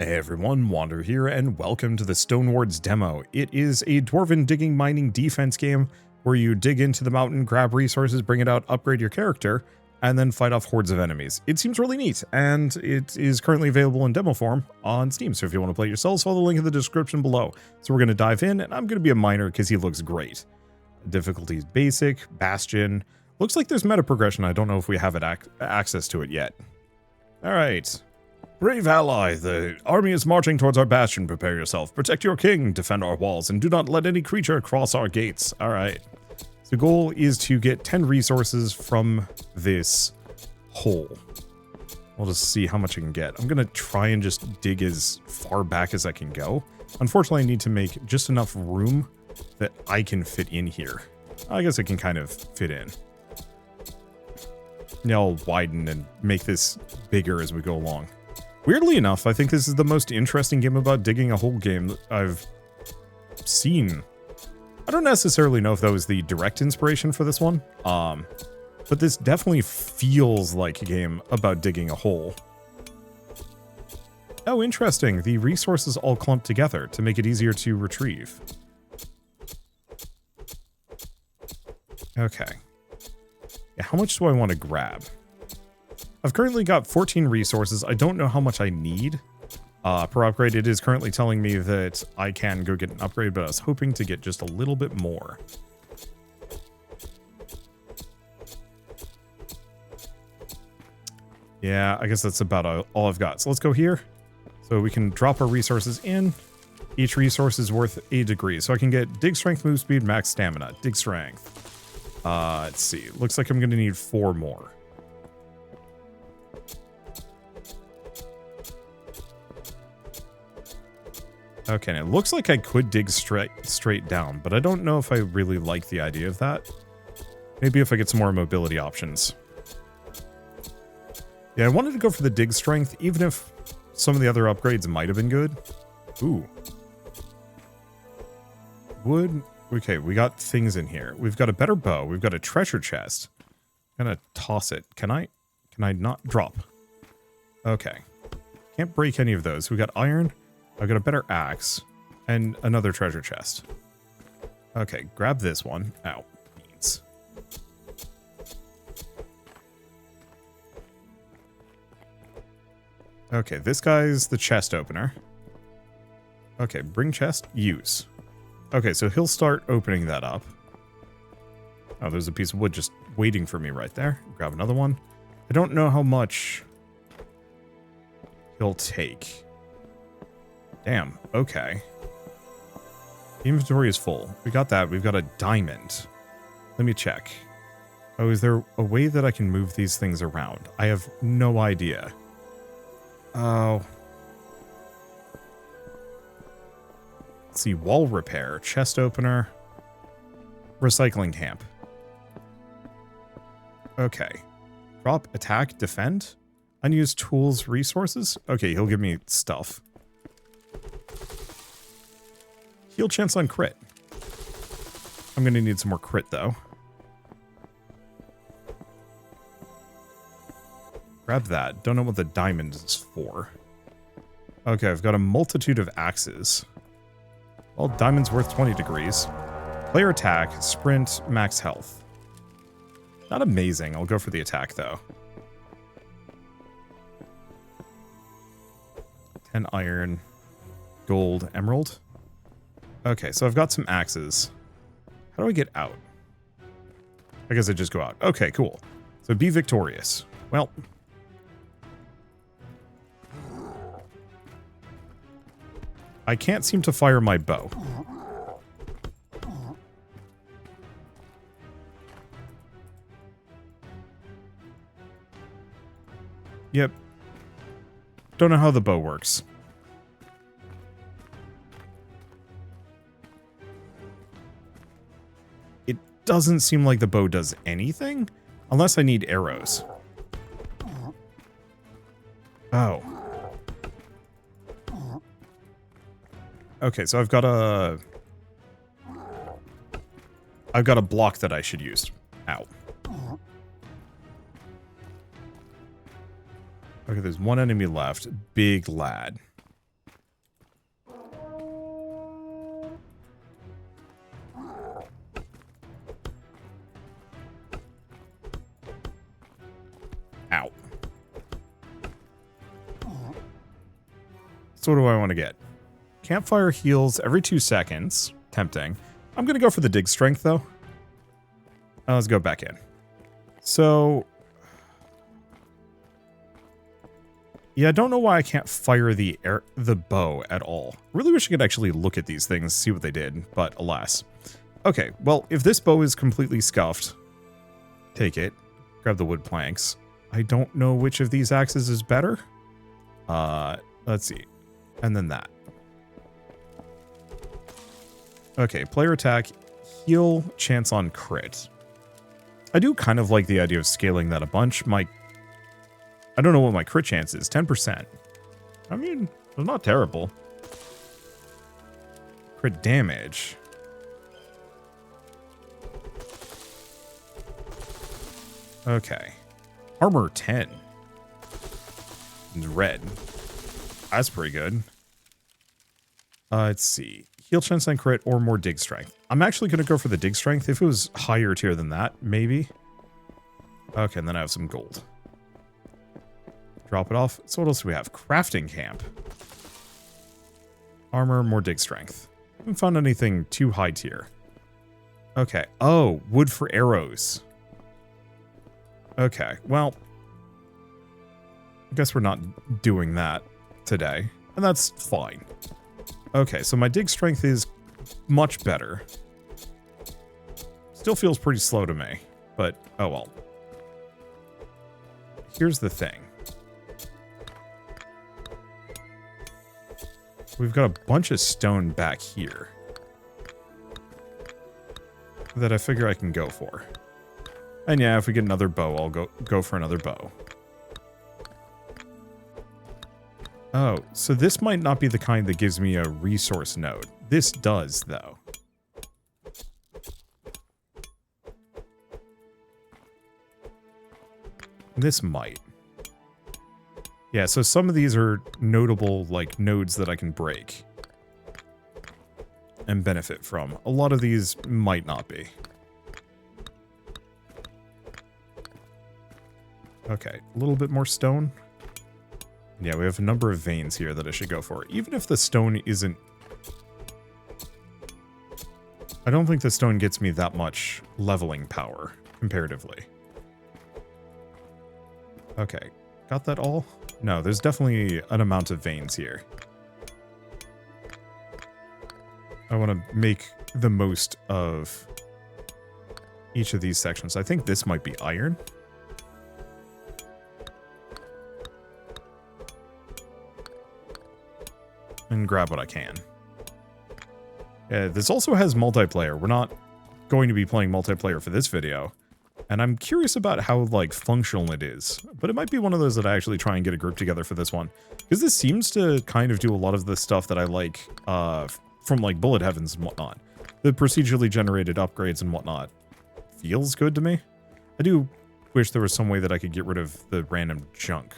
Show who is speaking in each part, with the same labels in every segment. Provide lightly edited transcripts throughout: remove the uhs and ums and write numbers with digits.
Speaker 1: Hey everyone, Wander here, and welcome to the Stonewards demo. It is a dwarven digging mining defense game where you dig into the mountain, grab resources, bring it out, upgrade your character, and then fight off hordes of enemies. It seems really neat, and it is currently available in demo form on Steam, so if you want to play it yourselves, follow the link in the description below. So we're going to dive in, and I'm going to be a miner because he looks great. Difficulty is basic, bastion. Looks like there's meta progression. I don't know if we have access to it yet. Alright. Brave ally, the army is marching towards our bastion. Prepare yourself. Protect your king, defend our walls, and do not let any creature cross our gates. Alright. So the goal is to get 10 resources from this hole. We'll just see how much I can get. I'm going to try and just dig as far back as I can go. Unfortunately, I need to make just enough room that I can fit in here. I guess I can kind of fit in. Yeah, I'll widen and make this bigger as we go along. Weirdly enough, I think this is the most interesting game about digging a hole game that I've seen. I don't necessarily know if that was the direct inspiration for this one, but this definitely feels like a game about digging a hole. Oh, interesting. The resources all clump together to make it easier to retrieve. Okay. Yeah, how much do I want to grab? I've currently got 14 resources. I don't know how much I need per upgrade. It is currently telling me that I can go get an upgrade, but I was hoping to get just a little bit more. Yeah, I guess that's about all I've got. So let's go here. So we can drop our resources in. Each resource is worth a degree. So I can get dig strength, move speed, max stamina. Dig strength. Let's see. Looks like I'm going to need 4 more. Okay, and it looks like I could dig straight down, but I don't know if I really like the idea of that. Maybe if I get some more mobility options. Yeah, I wanted to go for the dig strength, even if some of the other upgrades might have been good. Ooh. Wood. Okay, we got things in here. We've got a better bow. We've got a treasure chest. I'm gonna toss it. Can I not drop? Okay. Can't break any of those. We got iron. I've got a better axe and another treasure chest. Okay, grab this one. Ow. Beans. Okay, this guy's the chest opener. Okay, bring chest. Use. Okay, so he'll start opening that up. Oh, there's a piece of wood just waiting for me right there. Grab another one. I don't know how much he'll take. Damn, okay. The inventory is full. We got that. We've got a diamond. Let me check. Oh, is there a way that I can move these things around? I have no idea. Oh. Let's see, wall repair, chest opener, recycling camp. Okay. Drop, attack, defend. Unused tools, resources. Okay, he'll give me stuff. Heal chance on crit. I'm going to need some more crit, though. Grab that. Don't know what the diamond is for. Okay, I've got a multitude of axes. Well, diamond's worth 20 degrees. Player attack, sprint, max health. Not amazing. I'll go for the attack, though. 10 iron, gold, emerald. Okay, so I've got some axes. How do I get out? I guess I just go out. Okay, cool. So be victorious. Well. I can't seem to fire my bow. Yep. Don't know how the bow works. It doesn't seem like the bow does anything, unless I need arrows. Oh. Okay, so I've got a block that I should use. Ow. Okay, there's one enemy left. Big lad. So what do I want to get? Campfire heals every 2 seconds. Tempting. I'm going to go for the dig strength, though. Let's go back in. So... yeah, I don't know why I can't fire the bow at all. Really wish I could actually look at these things, see what they did, but alas. Okay, well, if this bow is completely scuffed, take it. Grab the wood planks. I don't know which of these axes is better. Let's see. And then that. Okay, player attack, heal, chance on crit. I do kind of like the idea of scaling that a bunch. I don't know what my crit chance is. 10%. I mean, it's not terrible. Crit damage. Okay. Armor 10. It's red. That's pretty good. Let's see. Heal chance on crit or more dig strength. I'm actually going to go for the dig strength. If it was higher tier than that, maybe. Okay, and then I have some gold. Drop it off. So what else do we have? Crafting camp. Armor, more dig strength. Haven't found anything too high tier. Okay. Oh, wood for arrows. Okay, well, I guess we're not doing that today, and that's fine. Okay, so my dig strength is much better. Still feels pretty slow to me, but oh well. Here's the thing. We've got a bunch of stone back here that I figure I can go for. And yeah, if we get another bow, I'll go for another bow. Oh, so this might not be the kind that gives me a resource node. This does, though. This might. Yeah, so some of these are notable, like, nodes that I can break and benefit from. A lot of these might not be. Okay, a little bit more stone. Yeah, we have a number of veins here that I should go for. Even if the stone isn't... I don't think the stone gets me that much leveling power, comparatively. Okay, got that all? No, there's definitely an amount of veins here. I want to make the most of each of these sections. I think this might be iron. And grab what I can. Yeah, this also has multiplayer. We're not going to be playing multiplayer for this video. And I'm curious about how, like, functional it is. But it might be one of those that I actually try and get a group together for this one. Because this seems to kind of do a lot of the stuff that I like from, like, Bullet Heavens and whatnot. The procedurally generated upgrades and whatnot. Feels good to me. I do wish there was some way that I could get rid of the random junk.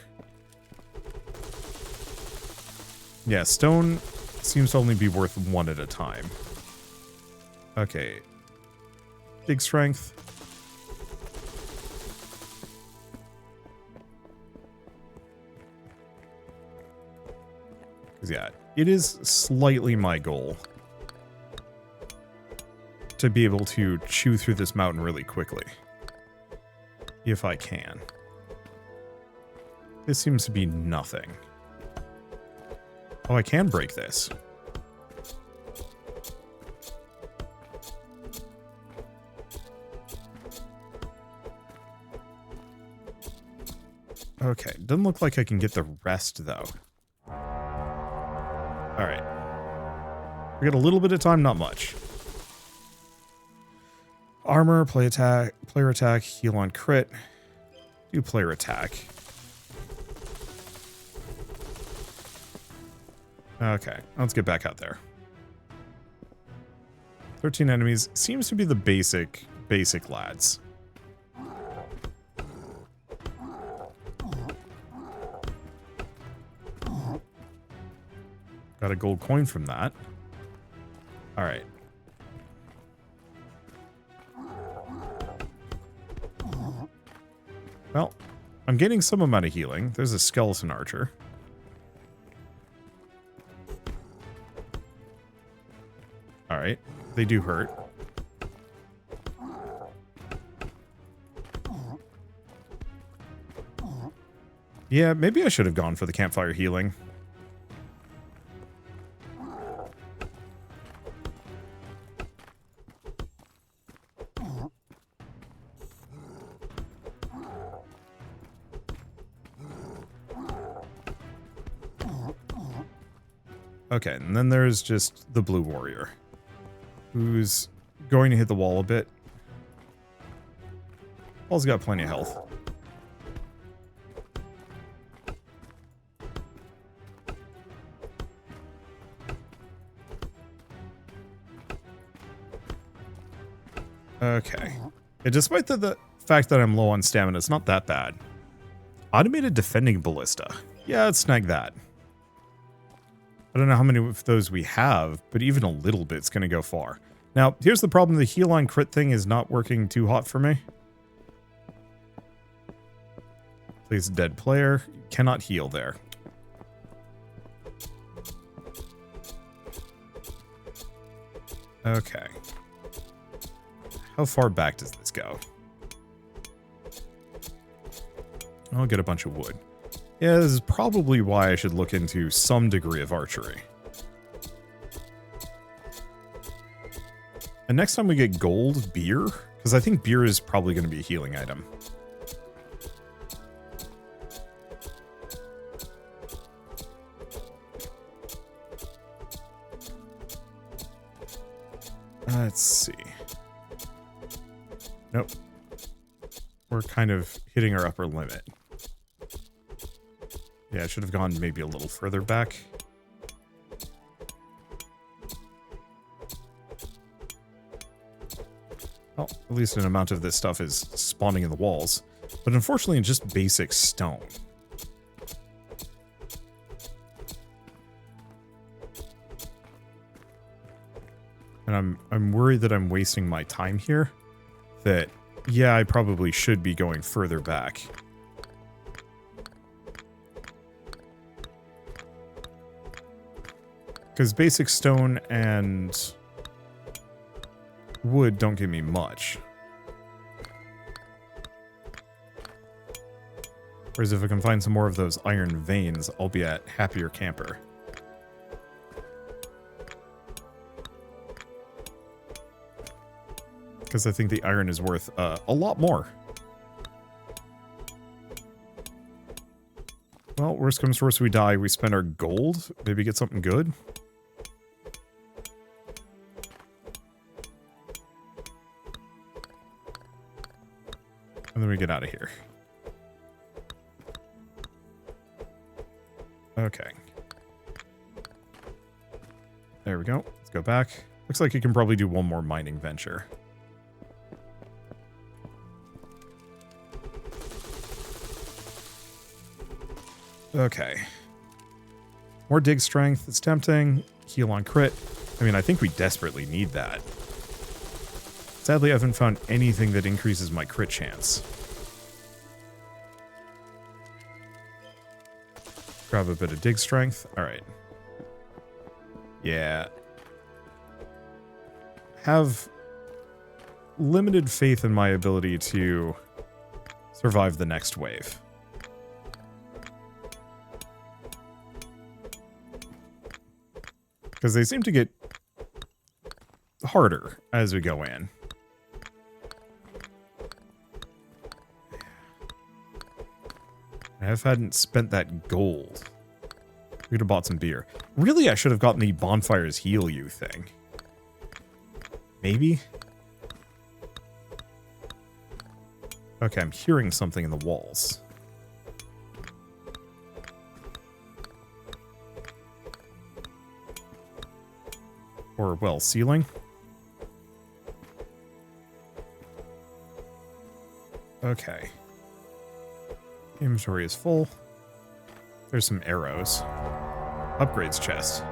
Speaker 1: Yeah, stone seems to only be worth one at a time. Okay. Dig strength. Because, yeah, it is slightly my goal to be able to chew through this mountain really quickly. If I can. This seems to be nothing. Oh, I can break this. Okay, doesn't look like I can get the rest, though. Alright. We got a little bit of time, not much. Armor, player attack, heal on crit. Do player attack. Okay, let's get back out there. 13 enemies. Seems to be the basic lads. Got a gold coin from that. Alright. Well, I'm getting some amount of healing. There's a skeleton archer. Alright. They do hurt. Yeah, maybe I should have gone for the campfire healing. Okay, and then there's just the blue warrior, who's going to hit the wall a bit. Paul's got plenty of health. Okay. Yeah, despite the fact that I'm low on stamina, it's not that bad. Automated defending ballista. Yeah, let's snag that. I don't know how many of those we have, but even a little bit's going to go far. Now, here's the problem. The heal on crit thing is not working too hot for me. Please, dead player. Cannot heal there. Okay. How far back does this go? I'll get a bunch of wood. Yeah, this is probably why I should look into some degree of archery. And next time we get gold, beer, because I think beer is probably going to be a healing item. Let's see. Nope. We're kind of hitting our upper limit. Yeah, I should have gone maybe a little further back. Well, at least an amount of this stuff is spawning in the walls. But unfortunately, just basic stone. And I'm worried that I'm wasting my time here. That, yeah, I probably should be going further back. Because basic stone and wood don't give me much. Whereas if I can find some more of those iron veins, I'll be at happier camper. Because I think the iron is worth a lot more. Well, worst comes to worst, we die. We spend our gold. Maybe get something good. And then we get out of here. Okay. There we go. Let's go back. Looks like you can probably do one more mining venture. Okay. More dig strength. It's tempting. Heal on crit. I mean, I think we desperately need that. Sadly, I haven't found anything that increases my crit chance. Grab a bit of dig strength. Alright. Yeah. Have limited faith in my ability to survive the next wave. Because they seem to get harder as we go in. I hadn't spent that gold. We'd have bought some beer. Really, I should have gotten the bonfires heal you thing. Maybe? Okay, I'm hearing something in the walls. Or, well, ceiling. Okay. Inventory is full. There's some arrows. Upgrades chest.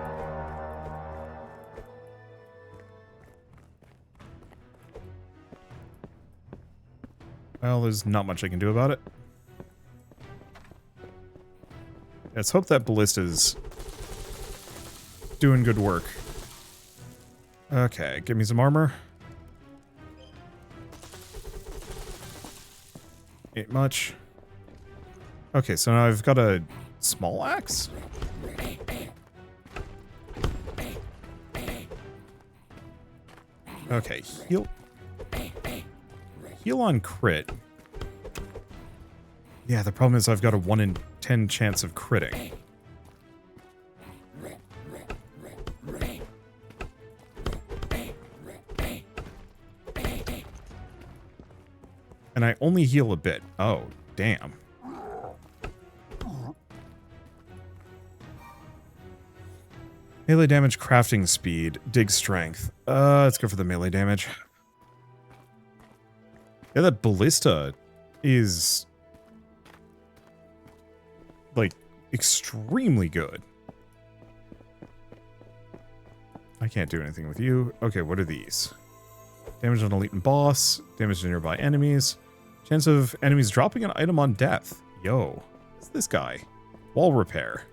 Speaker 1: Well, there's not much I can do about it. Let's hope that ballista's doing good work. Okay, give me some armor. Ain't much. Okay, so now I've got a small axe. Okay, heal. Heal on crit. Yeah, the problem is I've got a 1 in 10 chance of critting. And I only heal a bit. Oh, damn. Melee damage, crafting speed, dig strength. Let's go for the melee damage. Yeah, that ballista is like extremely good. I can't do anything with you. Okay, what are these? Damage on elite and boss, damage to nearby enemies, chance of enemies dropping an item on death. Yo, what's this guy? Wall repair.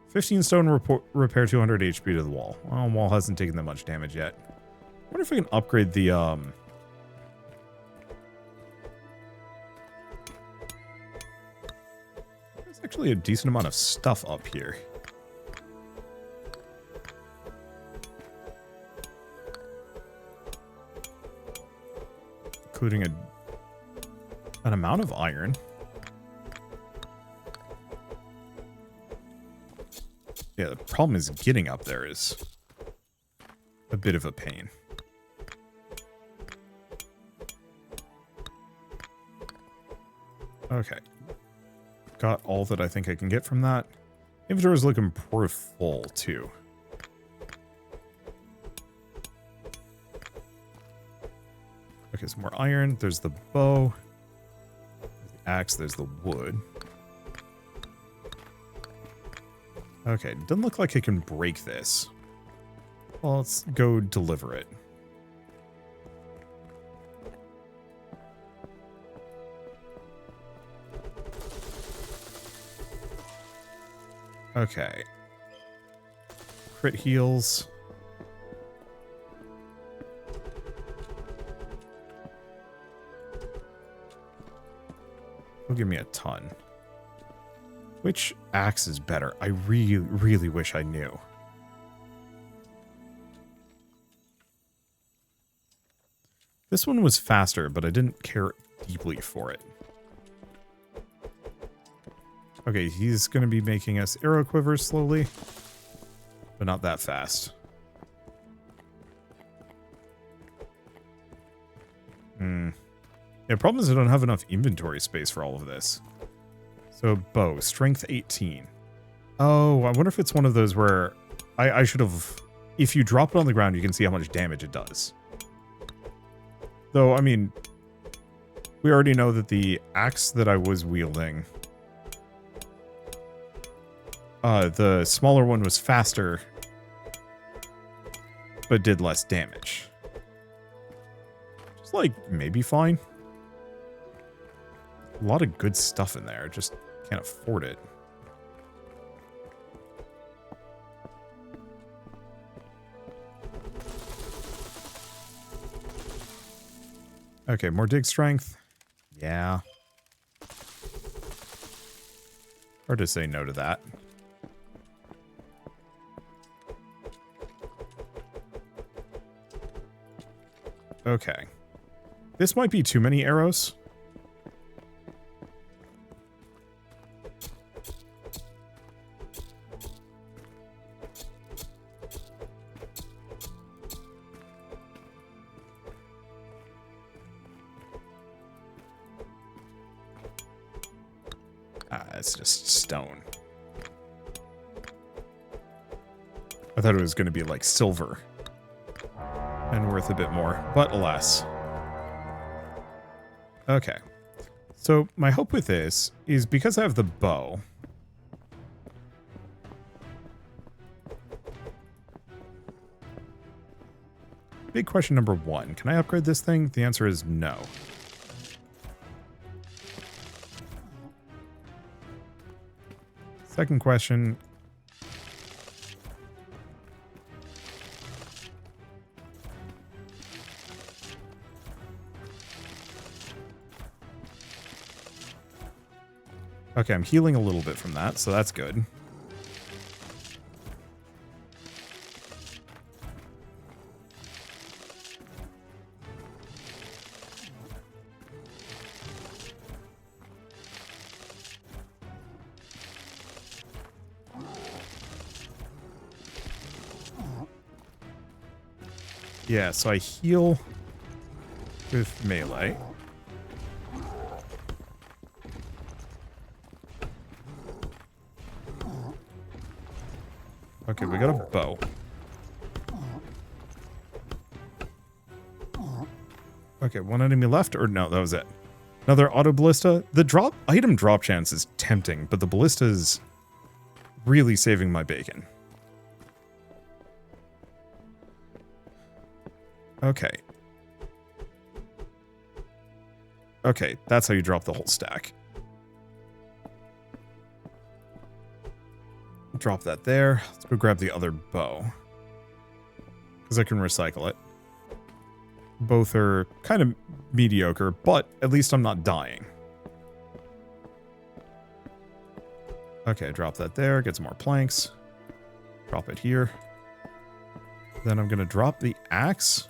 Speaker 1: 15 stone repair 200 HP to the wall. Well, wall hasn't taken that much damage yet. I wonder if I can upgrade the there's actually a decent amount of stuff up here. Including an amount of iron. Yeah, the problem is getting up there is a bit of a pain. Okay. Got all that I think I can get from that. Inventory is looking pretty full, too. Okay, some more iron. There's the bow. There's the axe. There's the wood. Okay, doesn't look like I can break this. Well, let's go deliver it. Okay. Crit heals. Will give me a ton. Which axe is better? I really, really wish I knew. This one was faster, but I didn't care deeply for it. Okay, he's going to be making us arrow quivers slowly, but not that fast. Yeah, the problem is I don't have enough inventory space for all of this. So, bow, strength 18. Oh, I wonder if it's one of those where I should have... If you drop it on the ground, you can see how much damage it does. Though, I mean, we already know that the axe that I was wielding... the smaller one was faster, but did less damage. Just, like, maybe fine. A lot of good stuff in there, just can't afford it. Okay, more dig strength. Yeah. Hard to say no to that. Okay. This might be too many arrows. It's just stone. I thought it was going to be like silver and worth a bit more, but alas. Okay. So my hope with this is because I have the bow. Big question number one. Can I upgrade this thing? The answer is no. Second question. Okay, I'm healing a little bit from that, so that's good. Yeah, so I heal with melee. Okay, we got a bow. Okay, one enemy left, or no, that was it. Another auto ballista. The item drop chance is tempting, but the ballista is really saving my bacon. Okay. Okay, that's how you drop the whole stack. Drop that there. Let's go grab the other bow. Because I can recycle it. Both are kind of mediocre, but at least I'm not dying. Okay, drop that there. Get some more planks. Drop it here. Then I'm going to drop the axe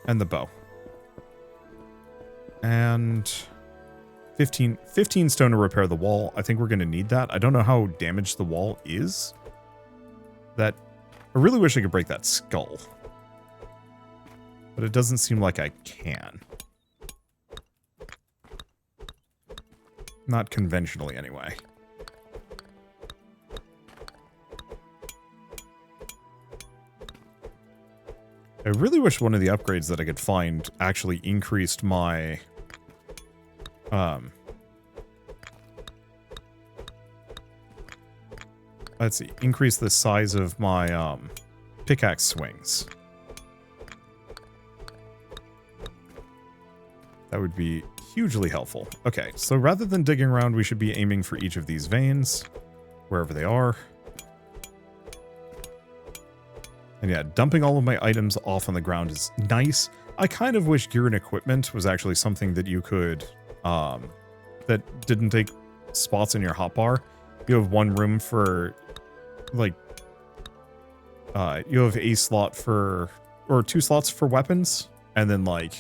Speaker 1: and the bow. And 15 stone to repair the wall. I think we're going to need that. I don't know how damaged the wall is. I really wish I could break that skull. But it doesn't seem like I can. Not conventionally, anyway. I really wish one of the upgrades that I could find actually increased my... let's see. Increase the size of my pickaxe swings. That would be hugely helpful. Okay, so rather than digging around, we should be aiming for each of these veins, wherever they are. And yeah, dumping all of my items off on the ground is nice. I kind of wish gear and equipment was actually something that you could, that didn't take spots in your hotbar. You have one room for, like, you have a slot for, or 2 slots for weapons, and then, like,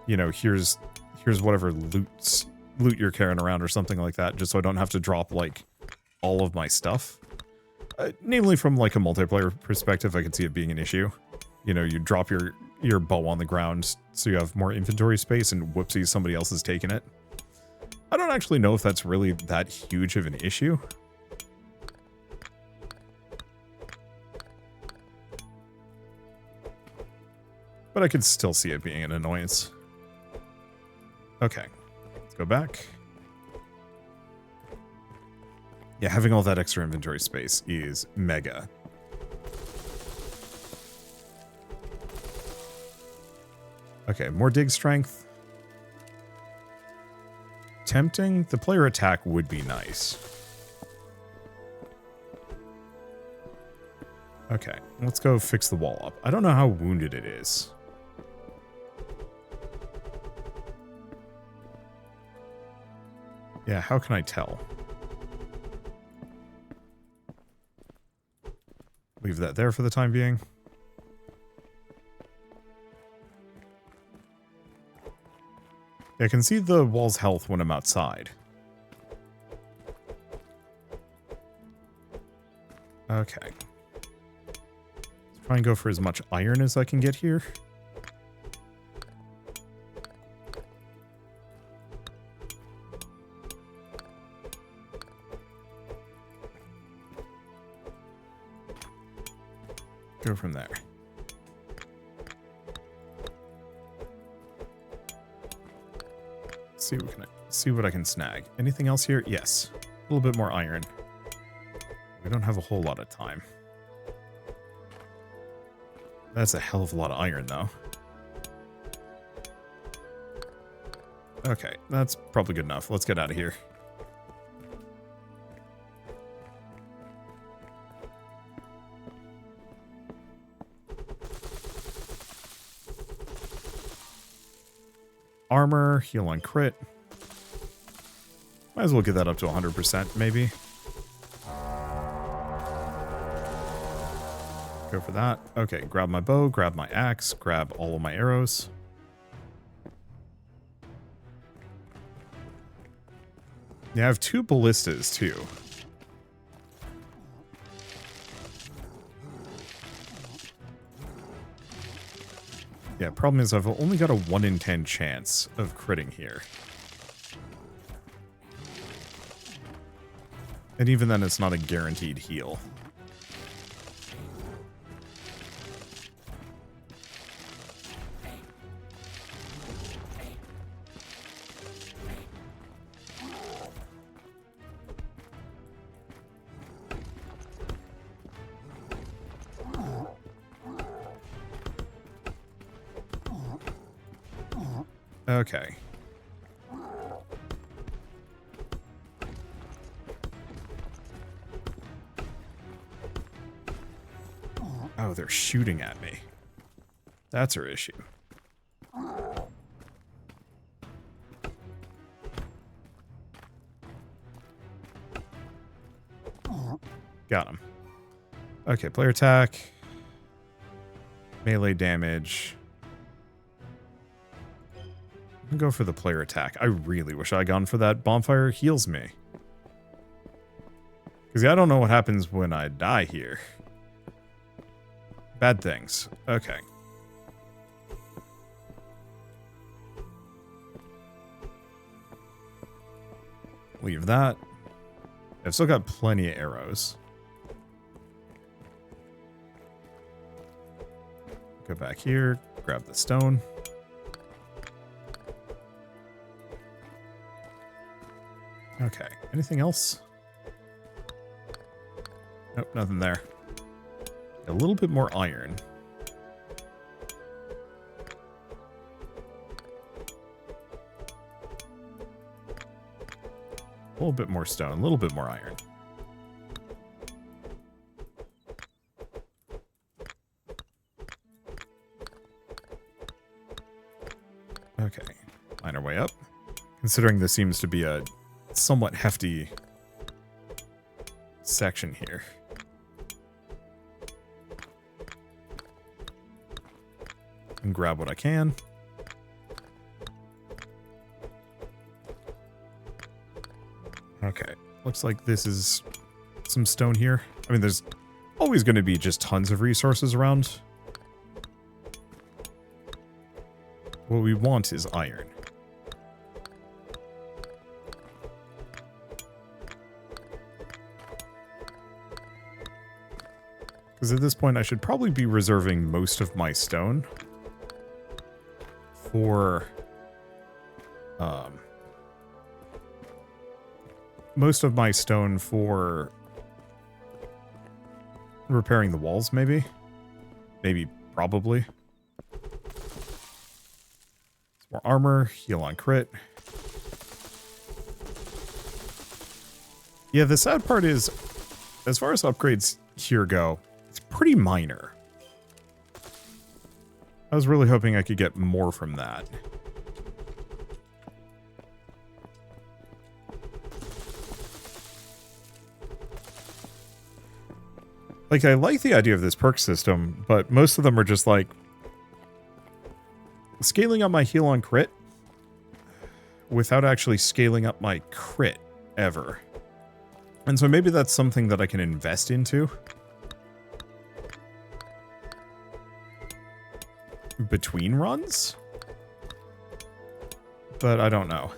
Speaker 1: you know, here's whatever loot you're carrying around or something like that, just so I don't have to drop, like, all of my stuff. Namely, from, like, a multiplayer perspective, I could see it being an issue. You know, you drop your bow on the ground so you have more inventory space, and whoopsie, somebody else has taken it. I don't actually know if that's really that huge of an issue. But I could still see it being an annoyance. Okay, let's go back. Yeah, having all that extra inventory space is mega. Okay, more dig strength. Tempting. The player attack would be nice. Okay, let's go fix the wall up. I don't know how wounded it is. Yeah, how can I tell? Leave that there for the time being. I can see the wall's health when I'm outside. Okay. Let's try and go for as much iron as I can get here. Go from there. See what I can snag. Anything else here? Yes. A little bit more iron. We don't have a whole lot of time. That's a hell of a lot of iron, though. Okay, that's probably good enough. Let's get out of here. Armor, heal on crit. Might as well get that up to 100%, maybe. Go for that. Okay, grab my bow, grab my axe, grab all of my arrows. Yeah, I have 2 ballistas, too. Yeah, problem is I've only got a 1 in 10 chance of critting here. And even then, it's not a guaranteed heal. Okay. Oh, they're shooting at me. That's her issue. Got him. Okay, player attack. Melee damage. I'm gonna go for the player attack. I really wish I had gone for that. Bonfire heals me. Because I don't know what happens when I die here. Bad things. Okay. Leave that. I've still got plenty of arrows. Go back here, grab the stone. Okay, anything else? Nope, nothing there. A little bit more iron. A little bit more stone, a little bit more iron. Okay, mine our way up. Considering this seems to be a somewhat hefty section here. And grab what I can. Okay, looks like this is some stone here. I mean, there's always going to be just tons of resources around. What we want is iron. Because at this point, I should probably be reserving most of my stone for repairing the walls, maybe? Maybe, probably. Some more armor, heal on crit. Yeah, the sad part is, as far as upgrades here go, it's pretty minor. I was really hoping I could get more from that. Like, I like the idea of this perk system, but most of them are just like scaling up my heal on crit without actually scaling up my crit ever. And so maybe that's something that I can invest into between runs, but I don't know.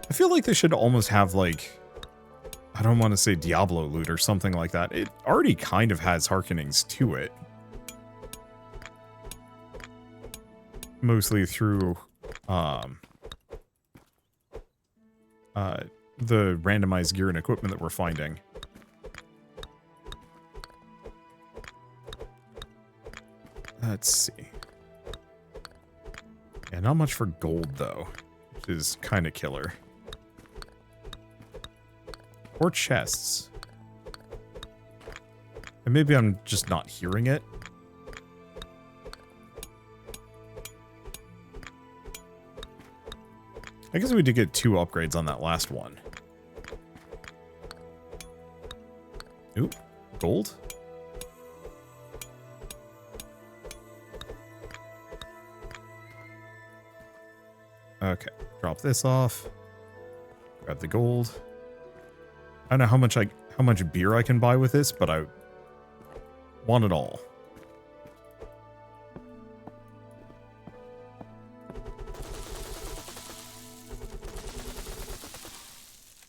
Speaker 1: I feel like they should almost have, like, I don't want to say Diablo loot or something like that. It already kind of has hearkenings to it. Mostly through the randomized gear and equipment that we're finding. Let's see. Yeah, not much for gold, though, which is kind of killer. Or chests. And maybe I'm just not hearing it. I guess we did get 2 upgrades on that last one. Ooh, gold? Okay, drop this off. Grab the gold. I don't know how much beer I can buy with this, but I want it all.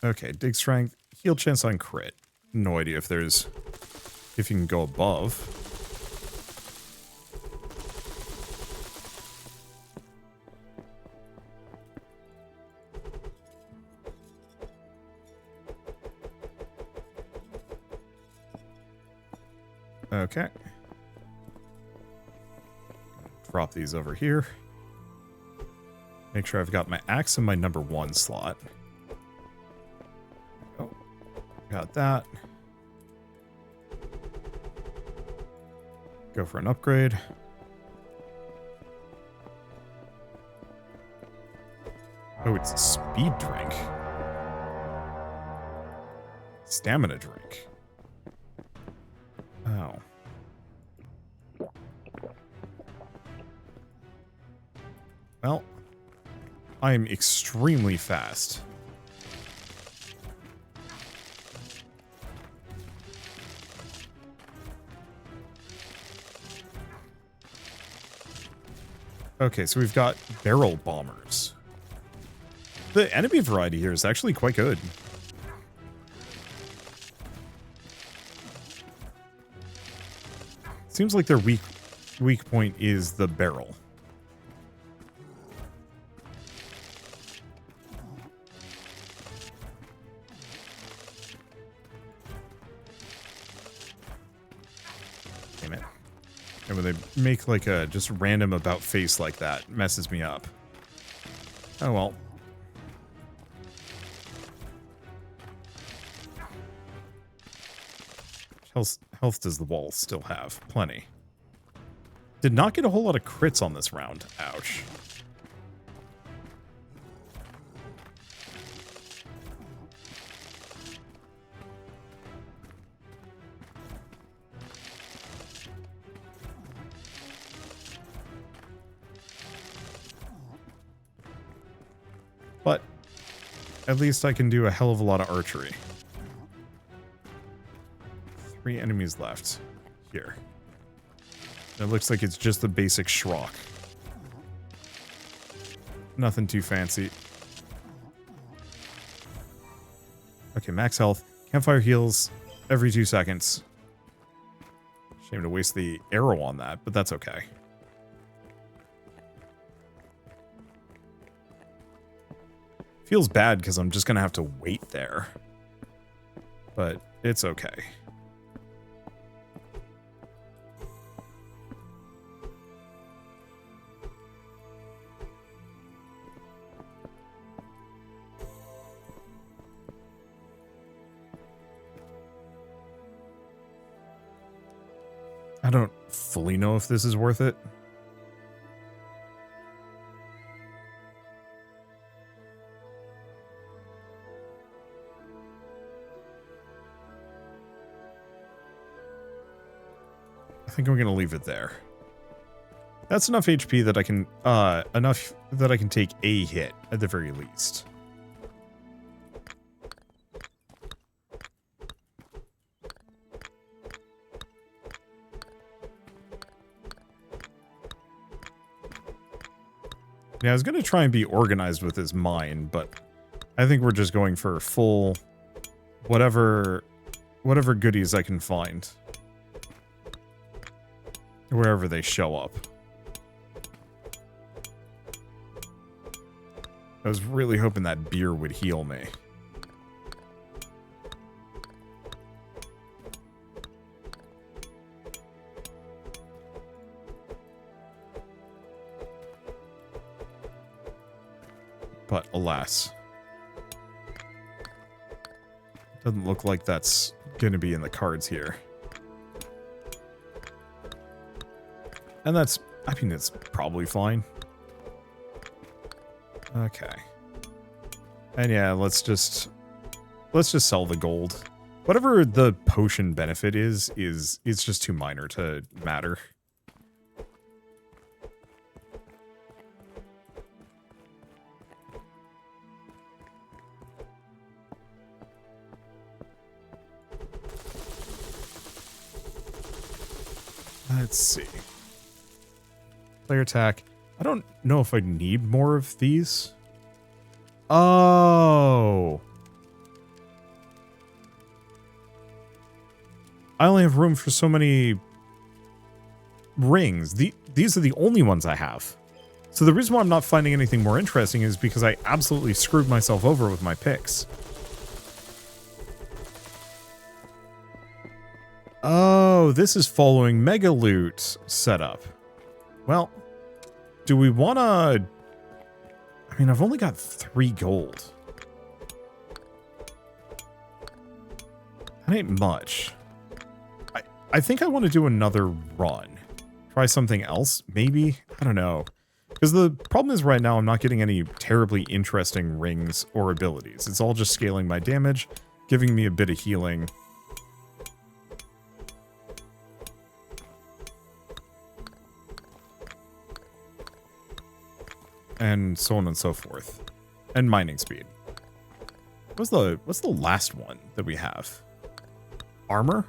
Speaker 1: Okay, dig strength, heal chance on crit. No idea if you can go above. Okay. Drop these over here. Make sure I've got my axe in my number 1 slot. Oh, got that. Go for an upgrade. Oh, it's a speed drink. Stamina drink. Oh. Well, I am extremely fast. Okay, so we've got barrel bombers. The enemy variety here is actually quite good. Seems like their weak point is the barrel. Damn it. And when they make like a just random about face like that, it messes me up. Oh well. Health does the wall still have? Plenty. Did not get a whole lot of crits on this round. Ouch. But at least I can do a hell of a lot of archery. 3 enemies left here. It looks like it's just the basic Shrock. Nothing too fancy. Okay, max health. Campfire heals every 2 seconds. Shame to waste the arrow on that, but that's okay. Feels bad because I'm just going to have to wait there. But it's okay. I don't fully know if this is worth it. I think I'm going to leave it there. That's enough HP that I can take a hit at the very least. Yeah, I was going to try and be organized with his mine, but I think we're just going for full whatever goodies I can find. Wherever they show up. I was really hoping that beer would heal me. But alas. Doesn't look like that's gonna be in the cards here. And that's, I mean, it's probably fine. Okay. And yeah, let's just sell the gold. Whatever the potion benefit is it's just too minor to matter. Let's see. Player attack. I don't know if I need more of these. Oh. I only have room for so many rings. These are the only ones I have. So the reason why I'm not finding anything more interesting is because I absolutely screwed myself over with my picks. Oh, this is following Mega Loot setup. Well, do we want to... I mean, I've only got 3 gold. That ain't much. I think I want to do another run. Try something else, maybe? I don't know. Because the problem is right now I'm not getting any terribly interesting rings or abilities. It's all just scaling my damage, giving me a bit of healing. And so on and so forth. And mining speed. What's the last one that we have? Armor?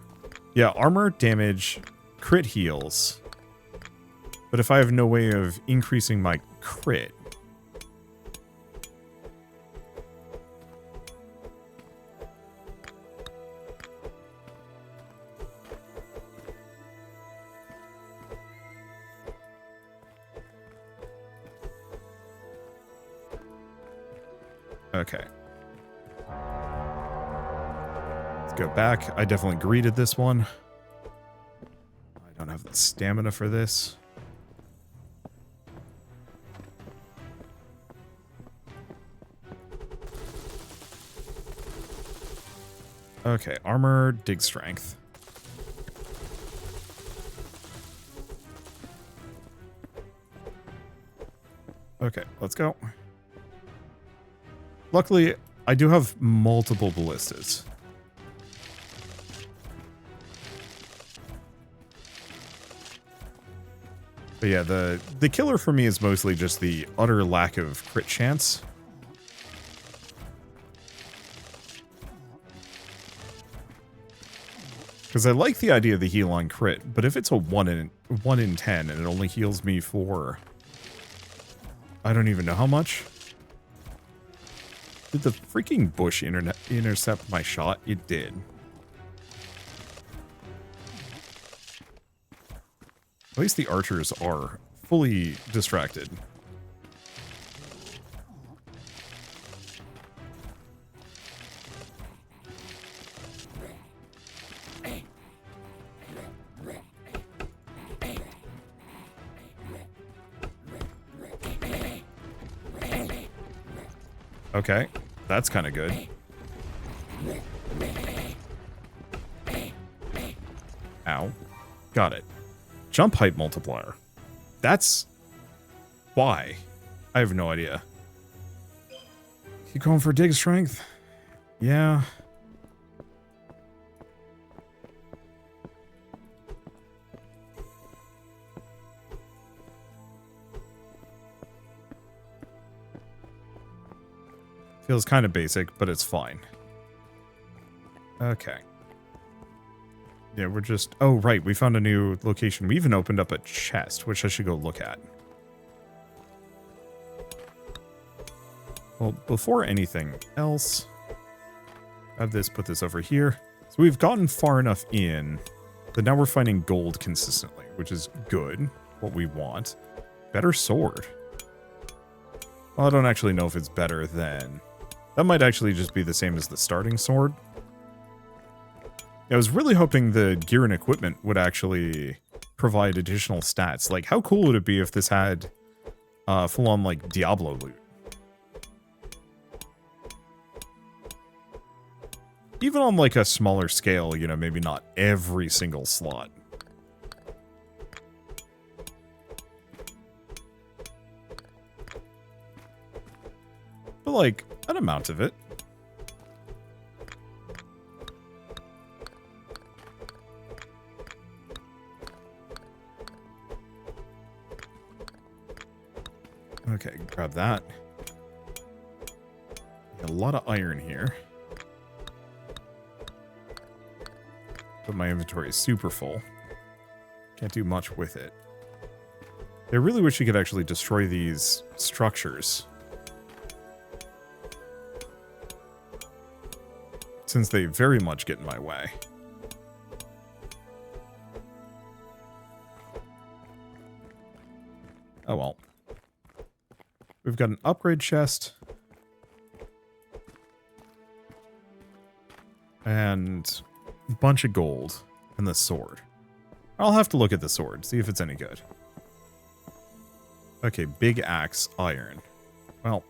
Speaker 1: Yeah, armor, damage, crit heals. But if I have no way of increasing my crit... Okay. Let's go back. I definitely greeted this one. I don't have the stamina for this. Okay, armor, dig strength. Okay, let's go. Luckily, I do have multiple ballistas. But yeah, the killer for me is mostly just the utter lack of crit chance. Because I like the idea of the heal on crit, but if it's a 1 in 10 and it only heals me for... I don't even know how much. Did the freaking bush intercept my shot? It did. At least the archers are fully distracted. Okay, that's kind of good. Ow. Got it. Jump height multiplier. That's... why? I have no idea. Keep going for dig strength? Yeah. Feels kind of basic, but it's fine. Okay. Yeah, we're just... oh, right. We found a new location. We even opened up a chest, which I should go look at. Well, before anything else, have this, put this over here. So we've gotten far enough in that now we're finding gold consistently, which is good. What we want. Better sword. Well, I don't actually know if it's better than... that might actually just be the same as the starting sword. I was really hoping the gear and equipment would actually provide additional stats. Like, how cool would it be if this had full-on, like, Diablo loot? Even on, like, a smaller scale, you know, maybe not every single slot. but like an amount of it. Okay, grab that. A lot of iron here. But my inventory is super full. Can't do much with it. I really wish you could actually destroy these structures, since they very much get in my way. Oh well. We've got an upgrade chest. And a bunch of gold. And the sword. I'll have to look at the sword, see if it's any good. Okay, big axe, iron. Well.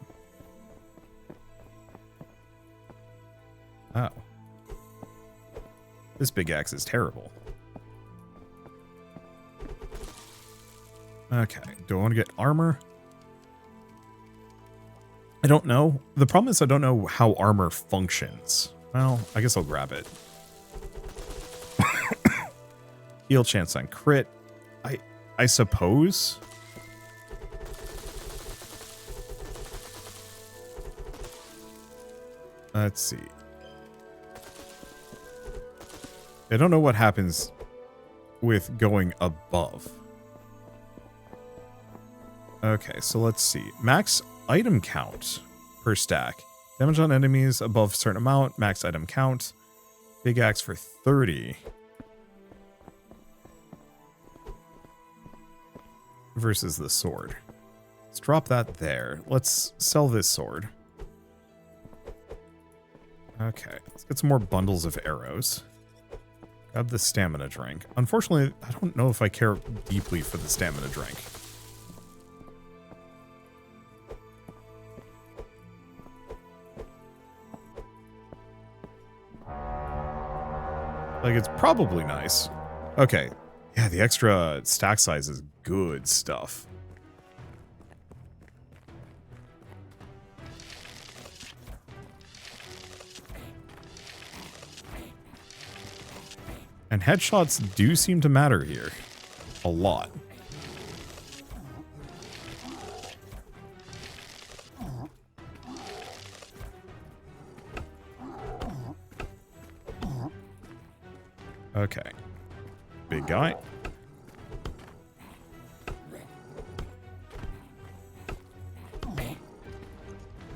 Speaker 1: Oh. This big axe is terrible. Okay, do I want to get armor? I don't know. The problem is I don't know how armor functions. Well, I guess I'll grab it. Heal chance on crit. I suppose. Let's see. I don't know what happens with going above. Okay, so let's see. Max item count per stack. Damage on enemies above a certain amount. Max item count. Big axe for 30. Versus the sword. Let's drop that there. Let's sell this sword. Okay, let's get some more bundles of arrows. Grab the stamina drink. Unfortunately, I don't know if I care deeply for the stamina drink. Like, it's probably nice. Okay. Yeah, the extra stack size is good stuff. And headshots do seem to matter here. A lot. Okay. Big guy.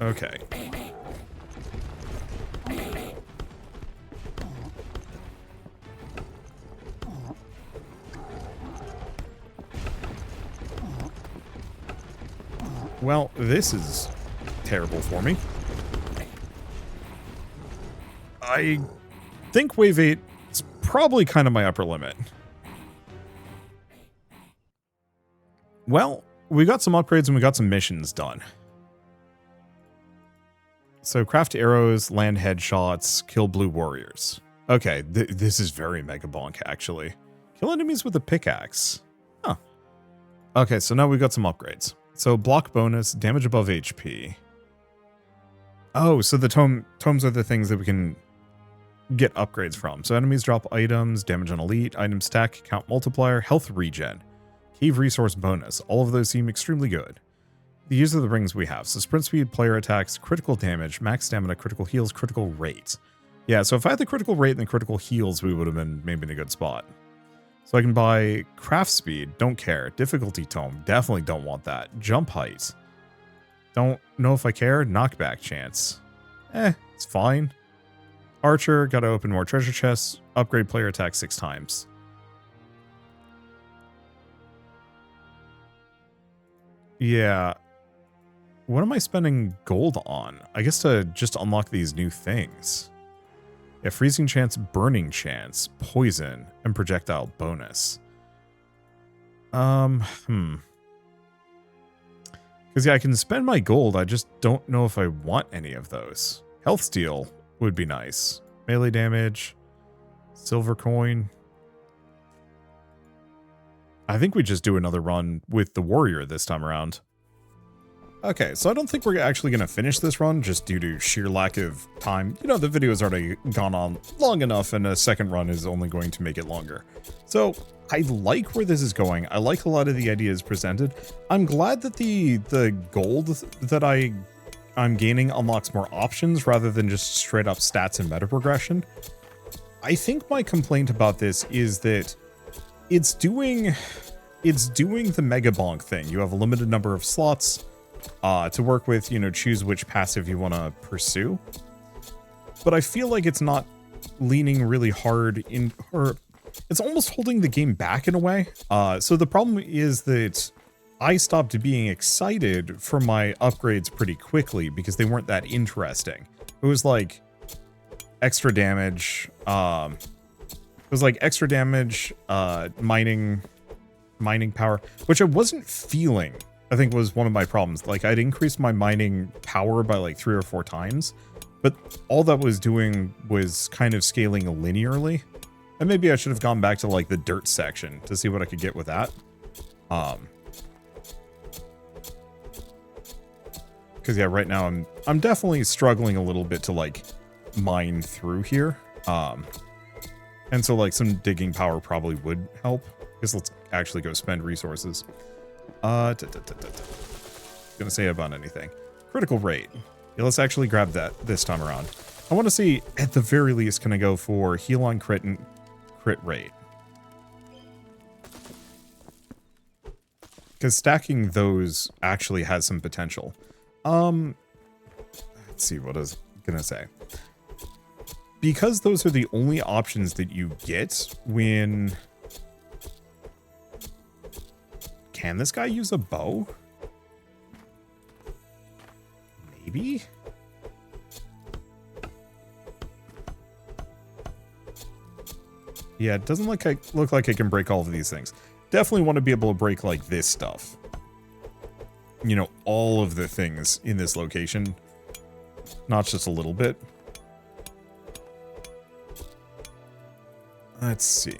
Speaker 1: Okay. Well, this is terrible for me. I think wave 8 is probably kind of my upper limit. Well, we got some upgrades and we got some missions done. So craft arrows, land headshots, kill blue warriors. Okay, this is very Mega Bonk, actually. Kill enemies with a pickaxe. Huh. Okay, so now we've got some upgrades. So block bonus, damage above HP. Oh, so the tomes are the things that we can get upgrades from. So enemies drop items, damage on elite, item stack, count multiplier, health regen, cave resource bonus. All of those seem extremely good. These are the rings we have. So sprint speed, player attacks, critical damage, max stamina, critical heals, critical rate. Yeah, so if I had the critical rate and the critical heals, we would have been maybe in a good spot. So I can buy craft speed, don't care. Difficulty tome, definitely don't want that. Jump height, don't know if I care. Knockback chance, it's fine. Archer, gotta open more treasure chests. Upgrade player attack 6 times. Yeah. What am I spending gold on? I guess to just unlock these new things. Yeah, freezing chance, burning chance, poison, and projectile bonus. Because yeah, I can spend my gold, I just don't know if I want any of those. Health steal would be nice. Melee damage, silver coin. I think we just do another run with the warrior this time around. Okay, so I don't think we're actually going to finish this run just due to sheer lack of time. You know, the video has already gone on long enough and a second run is only going to make it longer. So I like where this is going. I like a lot of the ideas presented. I'm glad that the gold that I'm gaining unlocks more options rather than just straight up stats and meta progression. I think my complaint about this is that it's doing the Mega Bonk thing. You have a limited number of slots to work with, you know, choose which passive you want to pursue. But I feel like it's not leaning really hard in her. It's almost holding the game back in a way. So the problem is that I stopped being excited for my upgrades pretty quickly because they weren't that interesting. It was like extra damage. It was like extra damage, mining power, which I wasn't feeling. I think was one of my problems. Like I'd increased my mining power by like 3 or 4 times, but all that was doing was kind of scaling linearly. And maybe I should have gone back to like the dirt section to see what I could get with that. Because yeah, right now I'm definitely struggling a little bit to like mine through here. And so like some digging power probably would help. Because let's actually go spend resources. Gonna say about anything. Critical rate. Yeah, let's actually grab that this time around. I want to see, at the very least, can I go for heal on crit and crit rate? Because stacking those actually has some potential. Let's see, what I was gonna say. Because those are the only options that you get when... Can this guy use a bow? Maybe? Yeah, it doesn't look like I can break all of these things. Definitely want to be able to break like this stuff. You know, all of the things in this location. Not just a little bit. Let's see.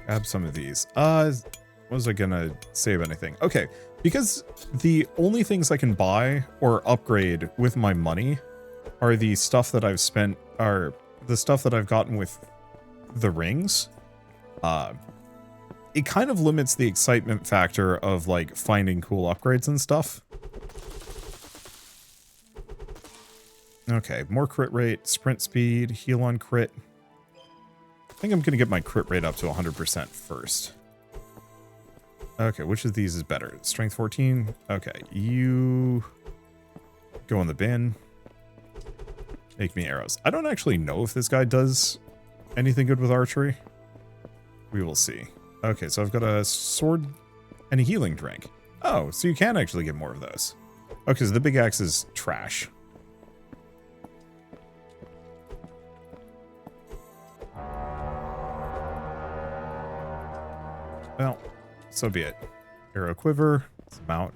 Speaker 1: Grab some of these. What was I gonna say of anything? Okay, because the only things I can buy or upgrade with my money are the stuff that I've spent, are the stuff that I've gotten with the rings. It kind of limits the excitement factor of like finding cool upgrades and stuff. Okay, more crit rate, sprint speed, heal on crit. I think I'm going to get my crit rate up to 100% first. Okay, which of these is better? Strength 14? Okay, you go in the bin. Make me arrows. I don't actually know if this guy does anything good with archery. We will see. Okay, so I've got a sword and a healing drink. Oh, so you can actually get more of those. Okay, so the big axe is trash. Well, so be it. Arrow quiver, mount,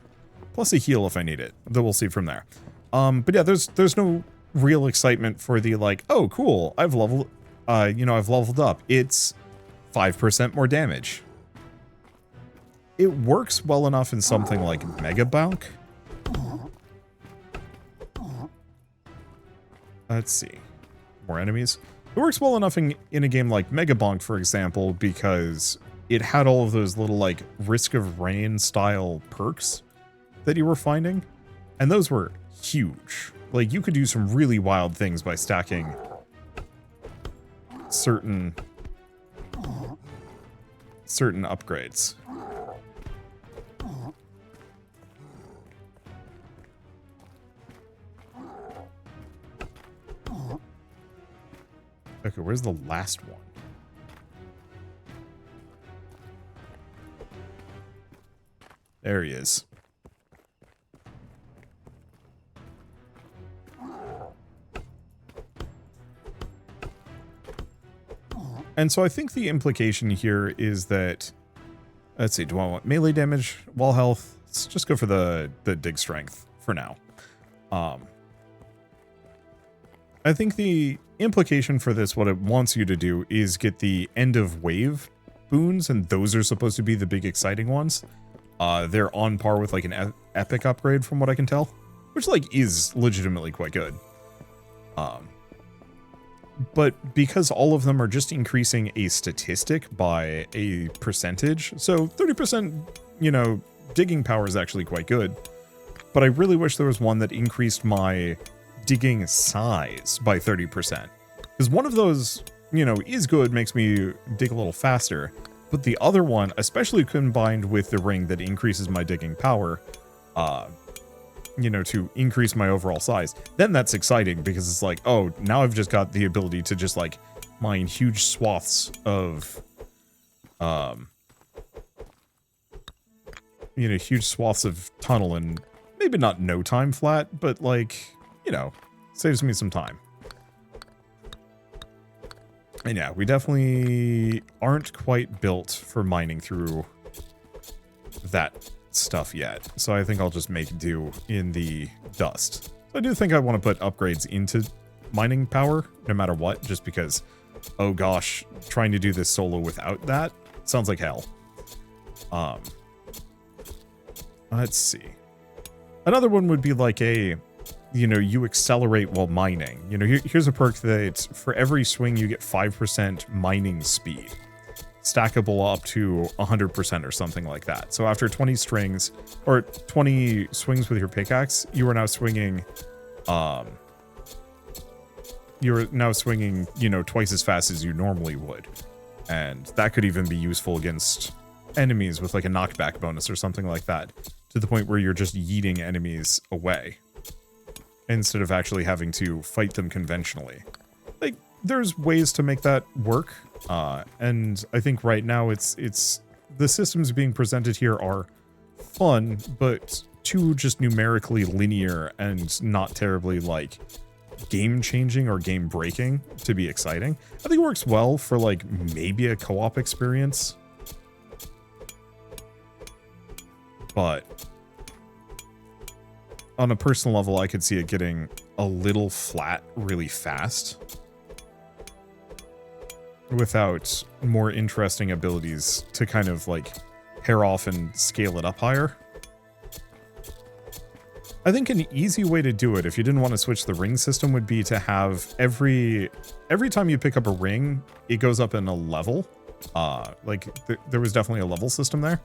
Speaker 1: plus a heal if I need it. Though we'll see from there. But yeah, there's no real excitement for the like, oh cool, I've leveled up. It's 5% more damage. It works well enough in something like Mega Bonk. Let's see. More enemies. It works well enough in a game like Mega Bonk, for example, because it had all of those little like Risk of Rain style perks that you were finding. And those were huge. Like you could do some really wild things by stacking certain upgrades. Okay, where's the last one? There he is. And so I think the implication here is that, let's see, do I want melee damage, wall health? Let's just go for the dig strength for now. I think the implication for this, what it wants you to do is get the end of wave boons, and those are supposed to be the big exciting ones. They're on par with like an epic upgrade from what I can tell, which like is legitimately quite good. But because all of them are just increasing a statistic by a percentage, so 30%, you know, digging power is actually quite good. But I really wish there was one that increased my digging size by 30%. Because one of those, you know, is good, makes me dig a little faster. But the other one, especially combined with the ring that increases my digging power, you know, to increase my overall size, then that's exciting because it's like, oh, now I've just got the ability to just like mine huge swaths of, you know, huge swaths of tunnel and maybe not no time flat, but like, you know, saves me some time. And yeah, we definitely aren't quite built for mining through that stuff yet. So I think I'll just make do in the dust. I do think I want to put upgrades into mining power no matter what, just because, oh gosh, trying to do this solo without that sounds like hell. Let's see. Another one would be like a, you know, you accelerate while mining. You know, here's a perk that for every swing you get 5% mining speed. Stackable up to 100% or something like that. So after 20 strings, or 20 swings with your pickaxe, you are now swinging, you know, twice as fast as you normally would. And that could even be useful against enemies with like a knockback bonus or something like that, to the point where you're just yeeting enemies away instead of actually having to fight them conventionally. Like, there's ways to make that work, and I think right now it's the systems being presented here are fun, but too just numerically linear and not terribly like game changing or game breaking to be exciting. I think it works well for like maybe a co-op experience, but on a personal level, I could see it getting a little flat really fast without more interesting abilities to kind of like pair off and scale it up higher. I think an easy way to do it, if you didn't want to switch the ring system, would be to have every time you pick up a ring, it goes up in a level. There was definitely a level system there.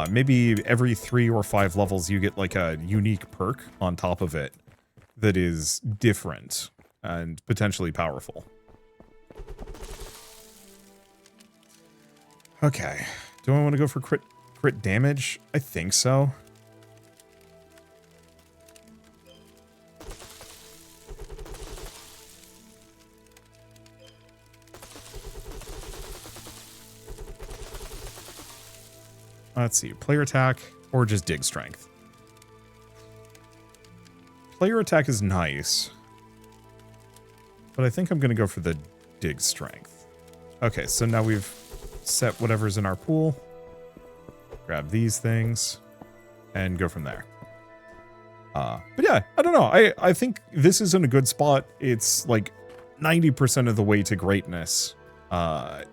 Speaker 1: Maybe every 3 or 5 levels you get like a unique perk on top of it that is different and potentially powerful. Okay, do I want to go for crit damage? I think so. Let's see, player attack or just dig strength. Player attack is nice, but I think I'm going to go for the dig strength. Okay, so now we've set whatever's in our pool, grab these things, and go from there. But yeah, I don't know. I think this is in a good spot. It's like 90% of the way to greatness.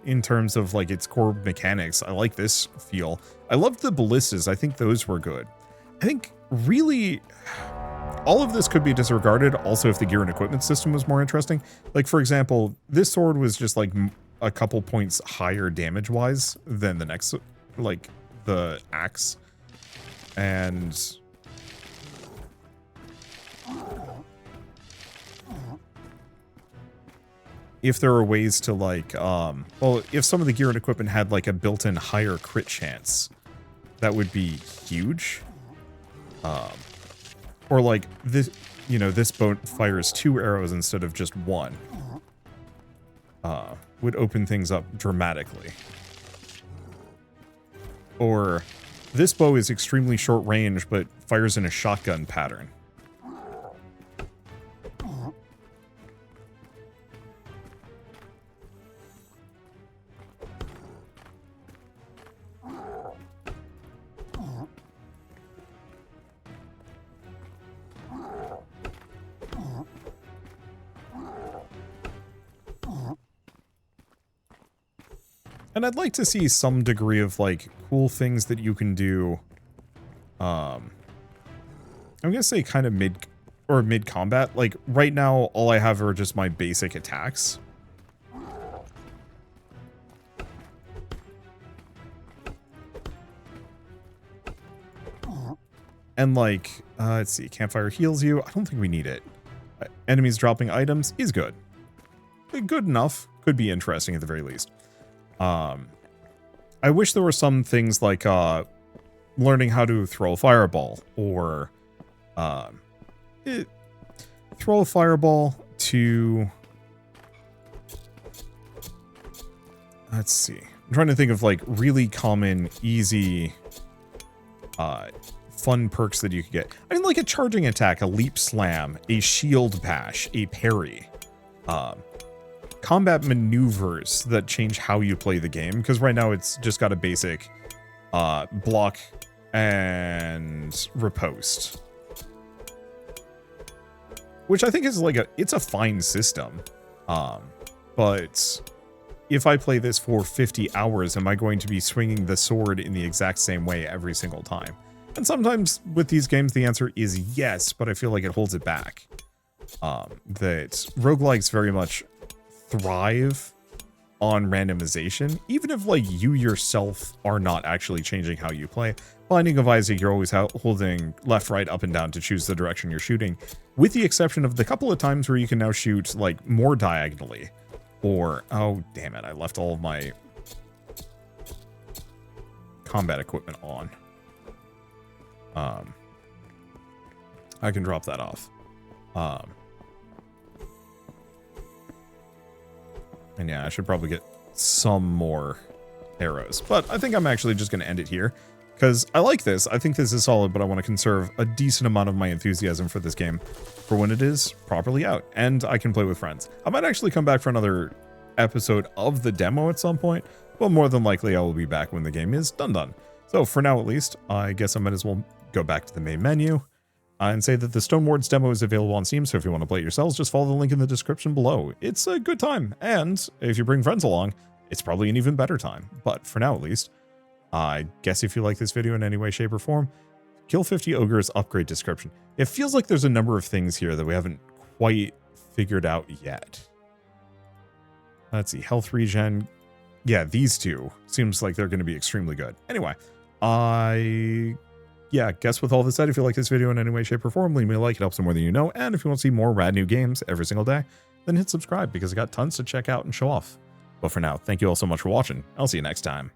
Speaker 1: In terms of like its core mechanics, I like this feel. I loved the ballistas. I think those were good. I think really all of this could be disregarded also if the gear and equipment system was more interesting. Like, for example, this sword was just like a couple points higher damage wise than the next, like the axe. And if there are ways to like, well, if some of the gear and equipment had like a built-in higher crit chance, that would be huge. Or like this, you know, this bow fires 2 arrows instead of just 1. Would open things up dramatically. Or this bow is extremely short range, but fires in a shotgun pattern. And I'd like to see some degree of like cool things that you can do I'm gonna say kind of mid combat. Like right now, all I have are just my basic attacks. And like, let's see, campfire heals you. I don't think we need it. Enemies dropping items is good. Good enough. Could be interesting at the very least. I wish there were some things like learning how to throw a fireball or throw a fireball to, let's see. I'm trying to think of like really common, easy, fun perks that you could get. I mean, like a charging attack, a leap slam, a shield bash, a parry, combat maneuvers that change how you play the game. Because right now it's just got a basic block and riposte, which I think is like it's a fine system. But if I play this for 50 hours, am I going to be swinging the sword in the exact same way every single time? And sometimes with these games, the answer is yes, but I feel like it holds it back. That roguelikes very much thrive on randomization, even if like you yourself are not actually changing how you play. Binding of Isaac, you're always holding left, right, up, and down to choose the direction you're shooting, with the exception of the couple of times where you can now shoot like more diagonally. Or, oh damn it, I left all of my combat equipment on. I can drop that off. And yeah, I should probably get some more arrows. But I think I'm actually just going to end it here, because I like this. I think this is solid, but I want to conserve a decent amount of my enthusiasm for this game for when it is properly out, and I can play with friends. I might actually come back for another episode of the demo at some point, but more than likely I will be back when the game is done. So for now, at least, I guess I might as well go back to the main menu and say that the Stonewards demo is available on Steam, so if you want to play it yourselves, just follow the link in the description below. It's a good time, and if you bring friends along, it's probably an even better time. But for now, at least, I guess if you like this video in any way, shape, or form, Kill 50 Ogres upgrade description. It feels like there's a number of things here that we haven't quite figured out yet. Let's see, health regen. Yeah, these two seems like they're going to be extremely good. Anyway, yeah, guess with all this said, if you like this video in any way, shape, or form, leave me a like. It helps more than you know. And if you want to see more rad new games every single day, then hit subscribe, because I got tons to check out and show off. But for now, thank you all so much for watching. I'll see you next time.